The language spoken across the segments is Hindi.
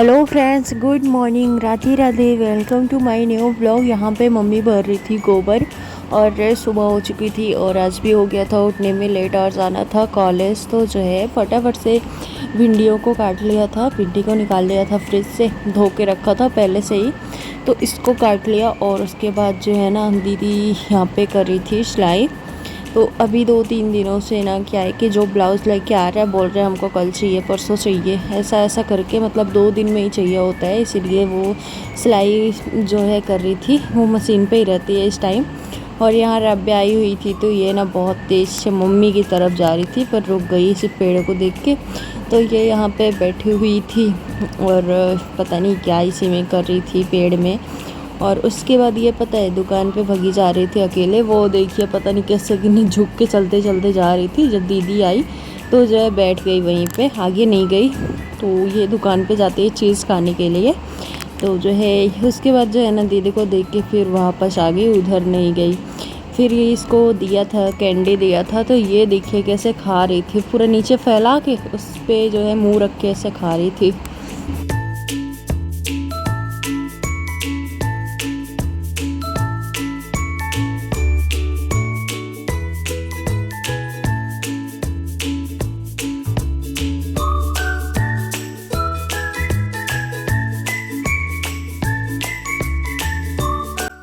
Hello friends, good morning, Radhe Radhe. Welcome to my new blog. यहाँ पे मम्मी भर रही थी गोबर और सुबह हो चुकी थी और आज भी हो गया था उठने में लेट और जाना था कॉलेज। तो जो है फटाफट से भिंडियों को काट लिया था, भिंडी को निकाल लिया था, फ्रिज से धो के रखा था पहले से ही। तो इसको काट लिया और उसके बाद जो है ना दीदी यहाँ पे कर रही थी सिलाई। तो अभी 2-3 दिनों से ना क्या है कि जो ब्लाउज़ लेके आ रहा है बोल रहे हैं हमको कल चाहिए, परसों चाहिए, ऐसा ऐसा करके मतलब 2 दिन में ही चाहिए होता है। इसीलिए वो सिलाई जो है कर रही थी, वो मशीन पे ही रहती है इस टाइम। और यहाँ रब्या आई हुई थी तो ये ना बहुत तेज़ से मम्मी की तरफ जा रही थी पर रुक गई इसी पेड़ को देख के। तो ये यहाँ पे बैठी हुई थी और पता नहीं क्या इसी में कर रही थी पेड़ में। और उसके बाद ये पता है दुकान पे भगी जा रही थी अकेले। वो देखिए पता नहीं कैसे कि झुक के चलते चलते जा रही थी। जब दीदी आई तो जो है बैठ गई वहीं पे, आगे नहीं गई। तो ये दुकान पे जाती है चीज़ खाने के लिए। तो जो है उसके बाद जो है ना दीदी को देख के फिर वापस आ गई, उधर नहीं गई। फिर ये इसको दिया था, कैंडी दिया था, तो ये देखिए कैसे खा रही थी, पूरा नीचे फैला के उस पर जो है मुँह रख के ऐसे खा रही थी।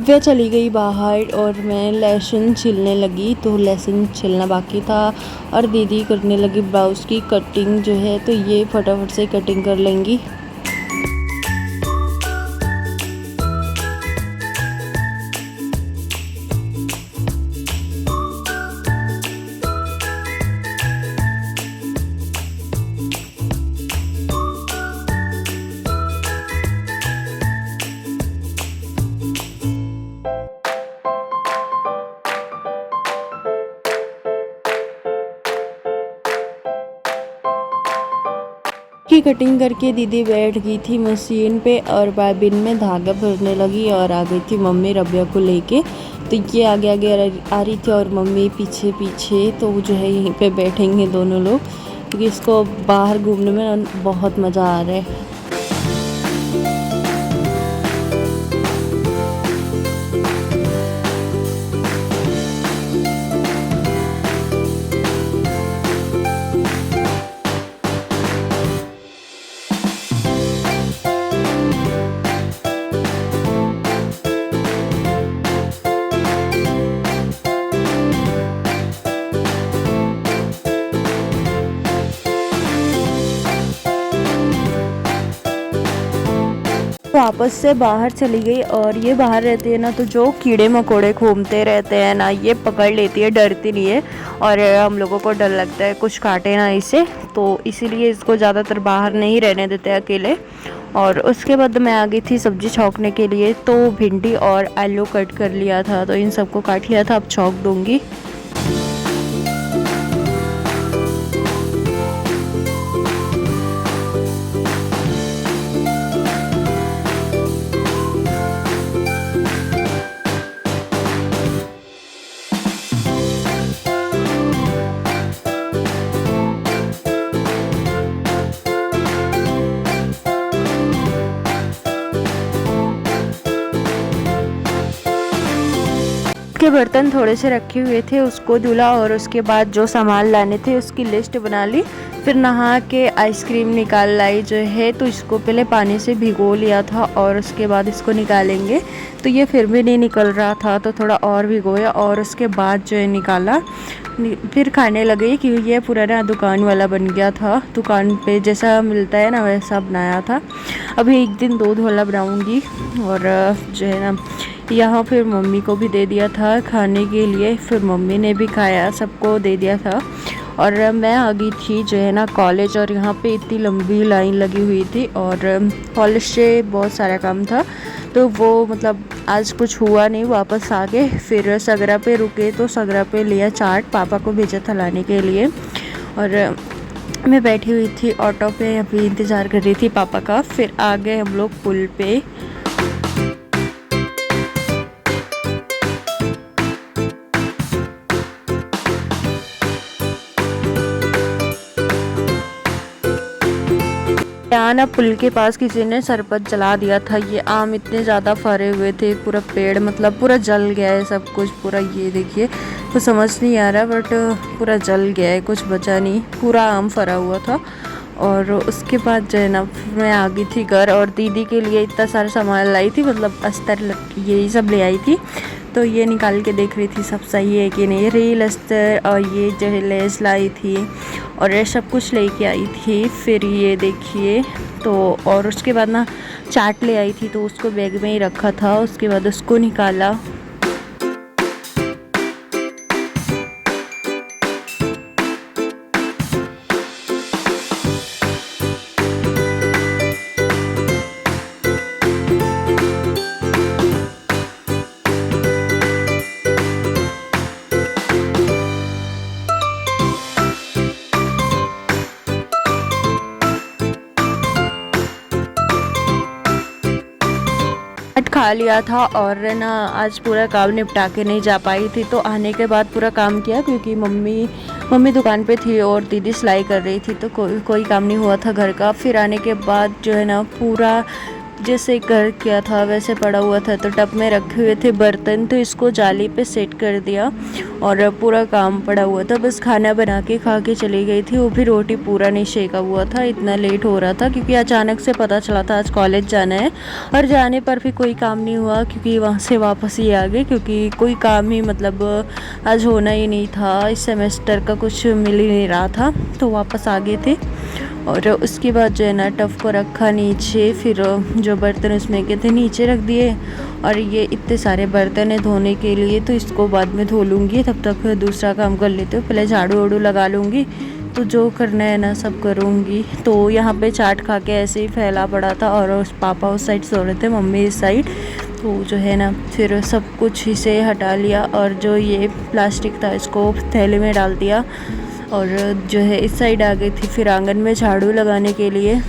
वह चली गई बाहर और मैं लहसुन छिलने लगी। तो लहसुन छिलना बाकी था और दीदी करने लगी ब्लाउज़ की कटिंग जो है। तो ये फटाफट से कटिंग कर लेंगी। की कटिंग करके दीदी बैठ गई थी मशीन पे और बाबिन में धागा भरने लगी और आ गई थी मम्मी रबिया को लेके। तो ये आगे आगे आ रही थी और मम्मी पीछे पीछे। तो जो है यहीं पे बैठेंगे दोनों लोग क्योंकि इसको बाहर घूमने में बहुत मज़ा आ रहा है। वापस से बाहर चली गई और ये बाहर रहती है ना तो जो कीड़े मकोड़े घूमते रहते हैं ना ये पकड़ लेती है, डरती नहीं है। और हम लोगों को डर लगता है कुछ काटे ना इसे, तो इसीलिए इसको ज़्यादातर बाहर नहीं रहने देते अकेले। और उसके बाद मैं आ गई थी सब्ज़ी छौंकने के लिए। तो भिंडी और आलू कट कर लिया था, तो इन सबको काट लिया था, अब छौंक दूँगी। के बर्तन थोड़े से रखे हुए थे, उसको धुला और उसके बाद जो सामान लाने थे उसकी लिस्ट बना ली। फिर नहा के आइसक्रीम निकाल लाई जो है। तो इसको पहले पानी से भिगो लिया था और उसके बाद इसको निकालेंगे। तो ये फिर भी नहीं निकल रहा था तो थोड़ा और भिगोया और उसके बाद जो है निकाला। फिर खाने लगे क्योंकि ये पुराना दुकान वाला बन गया था, दुकान पे जैसा मिलता है ना वैसा बनाया था। अभी एक दिन दूध वाला बनाऊँगी। और जो है ना यहाँ फिर मम्मी को भी दे दिया था खाने के लिए, फिर मम्मी ने भी खाया, सबको दे दिया था। और मैं आ गई थी जो है ना कॉलेज और यहाँ पे इतनी लंबी लाइन लगी हुई थी और कॉलेज से बहुत सारा काम था। तो वो मतलब आज कुछ हुआ नहीं, वापस आ गए। फिर सगरा पे रुके तो सगरा पे लिया चाट, पापा को भेजा था लाने के लिए। और मैं बैठी हुई थी ऑटो पे, अभी इंतज़ार कर रही थी पापा का। फिर आ गए हम लोग पुल पे। यहाँ ना पुल के पास किसी ने सरपत जला दिया था। ये आम इतने ज़्यादा फरे हुए थे, पूरा पेड़ मतलब पूरा जल गया है सब कुछ पूरा। ये देखिए तो समझ नहीं आ रहा बट पूरा जल गया है, कुछ बचा नहीं, पूरा आम फरा हुआ था। और उसके बाद जो है ना मैं आ गई थी घर और दीदी के लिए इतना सारा सामान लाई थी, मतलब अस्तर यही सब ले आई थी। तो ये निकाल के देख रही थी सब सही है कि नहीं, रील अस्तर और ये जो है लेस लाई थी और ये सब कुछ लेके आई थी। फिर ये देखिए तो और उसके बाद ना चाट ले आई थी तो उसको बैग में ही रखा था, उसके बाद उसको निकाला। खा लिया था और ना आज पूरा काम निपटा के नहीं जा पाई थी, तो आने के बाद पूरा काम किया क्योंकि मम्मी दुकान पे थी और दीदी सिलाई कर रही थी, तो कोई काम नहीं हुआ था घर का। फिर आने के बाद जो है ना पूरा जैसे घर किया था वैसे पड़ा हुआ था, तो टब में रखे हुए थे बर्तन, तो इसको जाली पे सेट कर दिया और पूरा काम पड़ा हुआ था। बस खाना बना के खा के चली गई थी, वो भी रोटी पूरा नहीं सेका हुआ था, इतना लेट हो रहा था क्योंकि अचानक से पता चला था आज कॉलेज जाना है। और जाने पर भी कोई काम नहीं हुआ क्योंकि वहाँ से वापस ही आ गए, क्योंकि कोई काम ही मतलब आज होना ही नहीं था, इस सेमेस्टर का कुछ मिल ही नहीं रहा था, तो वापस आ गए थे। और उसके बाद जो है ना टब को रखा नीचे, फिर जो बर्तन उसमें के थे नीचे रख दिए। और ये इतने सारे बर्तन है धोने के लिए, तो इसको बाद में धो लूँगी, तब तक दूसरा काम कर लेते हो, पहले झाड़ू वाड़ू लगा लूँगी, तो जो करना है ना सब करूँगी। तो यहाँ पे चाट खा के ऐसे ही फैला पड़ा था और उस पापा उस साइड सो रहे थे, मम्मी इस साइड। तो जो है ना फिर सब कुछ इसे हटा लिया और जो ये प्लास्टिक था इसको थैले में डाल दिया और जो है इस साइड आ गई थी फिर आंगन में झाड़ू लगाने के लिए।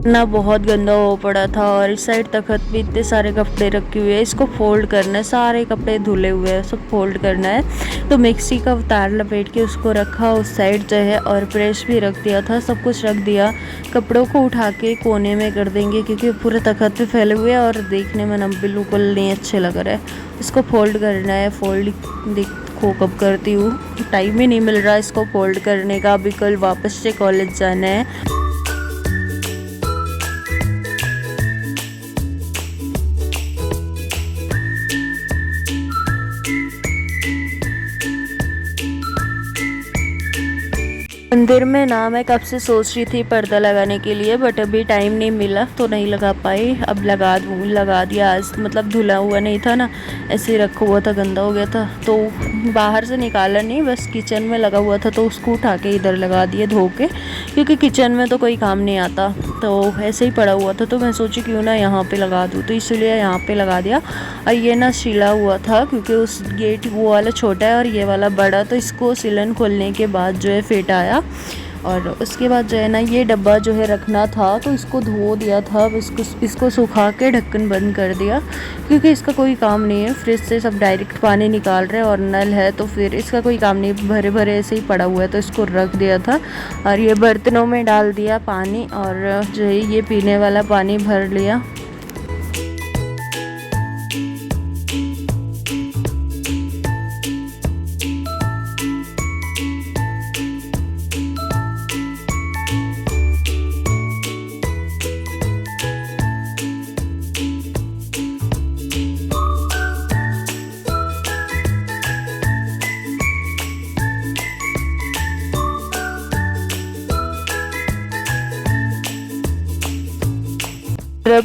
ना बहुत गंदा हो पड़ा था और इस साइड तखत भी इतने सारे कपड़े रखे हुए हैं, इसको फोल्ड करना है, सारे कपड़े धुले हुए हैं सब फोल्ड करना है। तो मिक्सी का तार लपेट के उसको रखा उस साइड जो है, और प्रेस भी रख दिया था, सब कुछ रख दिया। कपड़ों को उठा के कोने में कर देंगे क्योंकि पूरे तखत पे फैले हुए हैं और देखने में ना बिल्कुल नहीं अच्छे लग रहा है। इसको फोल्ड करना है, फोल्ड देखो कब करती हूँ, टाइम ही नहीं मिल रहा इसको फोल्ड करने का, अभी कल वापस से कॉलेज जाना है। मंदिर में ना मैं कब से सोच रही थी पर्दा लगाने के लिए, बट अभी टाइम नहीं मिला तो नहीं लगा पाई। अब लगा दिया आज, मतलब धुला हुआ नहीं था ना, ऐसे ही रखा हुआ था, गंदा हो गया था, तो बाहर से निकाला नहीं, बस किचन में लगा हुआ था तो उसको उठा के इधर लगा दिए धो के, क्योंकि किचन में तो कोई काम नहीं आता, तो ऐसे ही पड़ा हुआ था। तो मैं सोची क्यों ना यहाँ पे लगा दूँ, तो इसलिए यहाँ पे लगा दिया। और ये ना सिला हुआ था क्योंकि उस गेट वो वाला छोटा है और ये वाला बड़ा, तो इसको सिलन खोलने के बाद जो है फिट आया। और उसके बाद जो है ना ये डब्बा जो है रखना था, तो इसको धो दिया था, इसको सुखा के ढक्कन बंद कर दिया क्योंकि इसका कोई काम नहीं है। फ्रिज से सब डायरेक्ट पानी निकाल रहे हैं और नल है, तो फिर इसका कोई काम नहीं, भरे भरे ऐसे ही पड़ा हुआ है, तो इसको रख दिया था। और ये बर्तनों में डाल दिया पानी और जो है ये पीने वाला पानी भर लिया।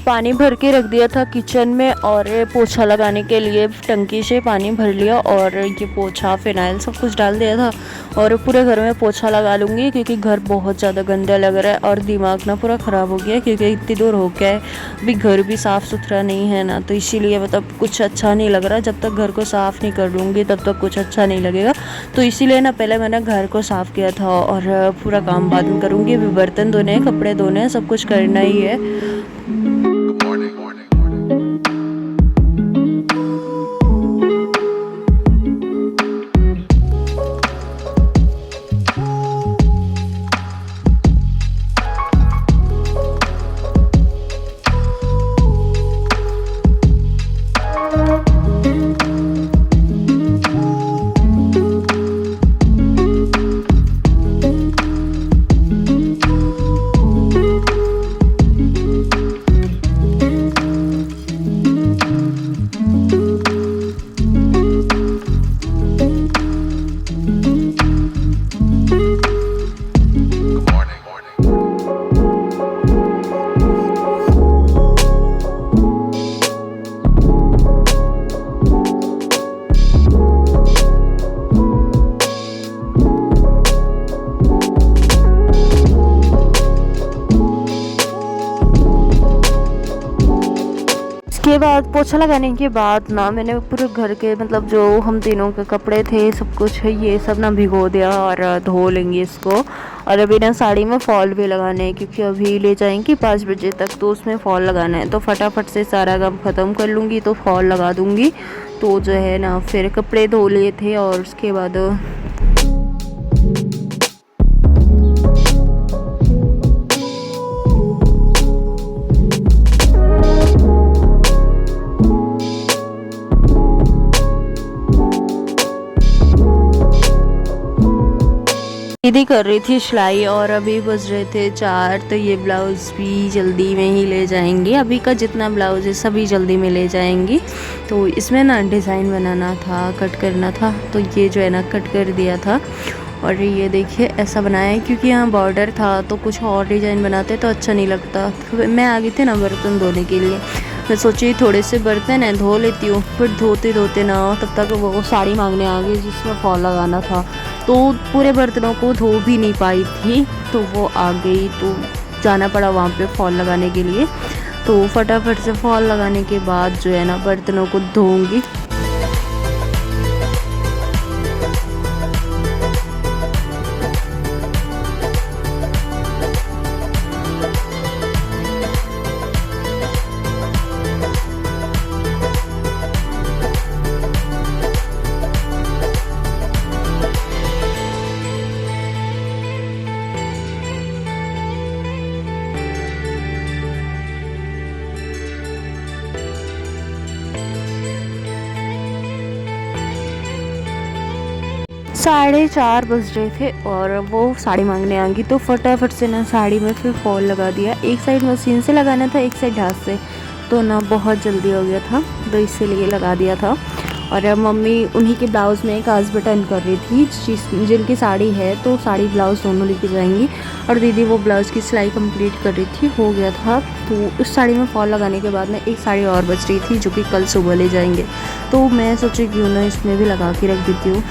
पानी भर के रख दिया था किचन में और पोछा लगाने के लिए टंकी से पानी भर लिया और ये पोछा फिनाइल सब कुछ डाल दिया था और पूरे घर में पोछा लगा लूँगी क्योंकि घर बहुत ज़्यादा गंदा लग रहा है और दिमाग ना पूरा ख़राब हो गया है क्योंकि इतनी दूर हो गया है, अभी घर भी साफ़ सुथरा नहीं है ना, तो इसीलिए मतलब कुछ अच्छा नहीं लग रहा। जब तक घर को साफ़ नहीं कर लूँगी तब तक कुछ अच्छा नहीं लगेगा, तो इसीलिए ना पहले मैंने घर को साफ़ किया था और पूरा काम बाद में करूँगी। अभी बर्तन धोने हैं, कपड़े धोने हैं, सब कुछ करना ही है। के बाद पोछा लगाने के बाद ना मैंने पूरे घर के मतलब जो हम तीनों के कपड़े थे सब कुछ है ये सब ना भिगो दिया और धो लेंगे इसको। और अभी ना साड़ी में फॉल भी लगाने हैं क्योंकि अभी ले जाएंगी 5 बजे तक, तो उसमें फॉल लगाना है, तो फटाफट से सारा काम ख़त्म कर लूँगी तो फॉल लगा दूँगी। तो जो है ना फिर कपड़े धो लिए थे और उसके बाद दीदी कर रही थी सिलाई और अभी बज रहे थे 4, तो ये ब्लाउज़ भी जल्दी में ही ले जाएंगे। अभी का जितना ब्लाउज़ है सभी जल्दी में ले जाएंगी। तो इसमें ना डिज़ाइन बनाना था, कट करना था, तो ये जो है ना कट कर दिया था। और ये देखिए ऐसा बनाया है क्योंकि यहाँ बॉर्डर था, तो कुछ और डिज़ाइन बनाते तो अच्छा नहीं लगता। तो मैं आ गई थी ना बर्तन धोने के लिए, मैं सोची थोड़े से बर्तन है धो लेती हूँ, फिर धोते धोते ना तब तक वो साड़ी मांगने आ गई जिसमें फॉल लगाना था, तो पूरे बर्तनों को धो भी नहीं पाई थी, तो वो आ गई तो जाना पड़ा वहाँ पे फॉल लगाने के लिए। तो फटाफट से फॉल लगाने के बाद जो है ना बर्तनों को धोऊंगी। साढ़े 4 बज रहे थे और वो साड़ी मांगने आ गई, तो फटाफट से ना साड़ी में फिर फॉल लगा दिया। एक साइड मशीन से लगाना था, एक साइड हाथ से, तो ना बहुत जल्दी हो गया था, तो इसीलिए लगा दिया था। और अब मम्मी उन्हीं के ब्लाउज़ में काज बटन कर रही थी, जिनकी साड़ी है तो साड़ी ब्लाउज़ दोनों लेके जाएंगी। और दीदी वो ब्लाउज़ की सिलाई कंप्लीट कर रही थी, हो गया था। तो उस साड़ी में फॉल लगाने के बाद में एक साड़ी और बच रही थी जो कि कल सुबह ले जाएंगे, तो मैं सोची क्यों ना इसमें भी लगा के रख देती हूँ।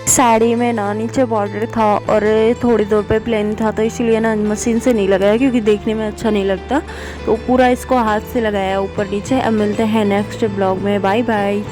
साड़ी में ना नीचे बॉर्डर था और थोड़ी दूर पे प्लेन था, तो इसलिए ना मशीन से नहीं लगाया क्योंकि देखने में अच्छा नहीं लगता, तो पूरा इसको हाथ से लगाया ऊपर नीचे। अब मिलते हैं नेक्स्ट ब्लॉग में, बाय बाय।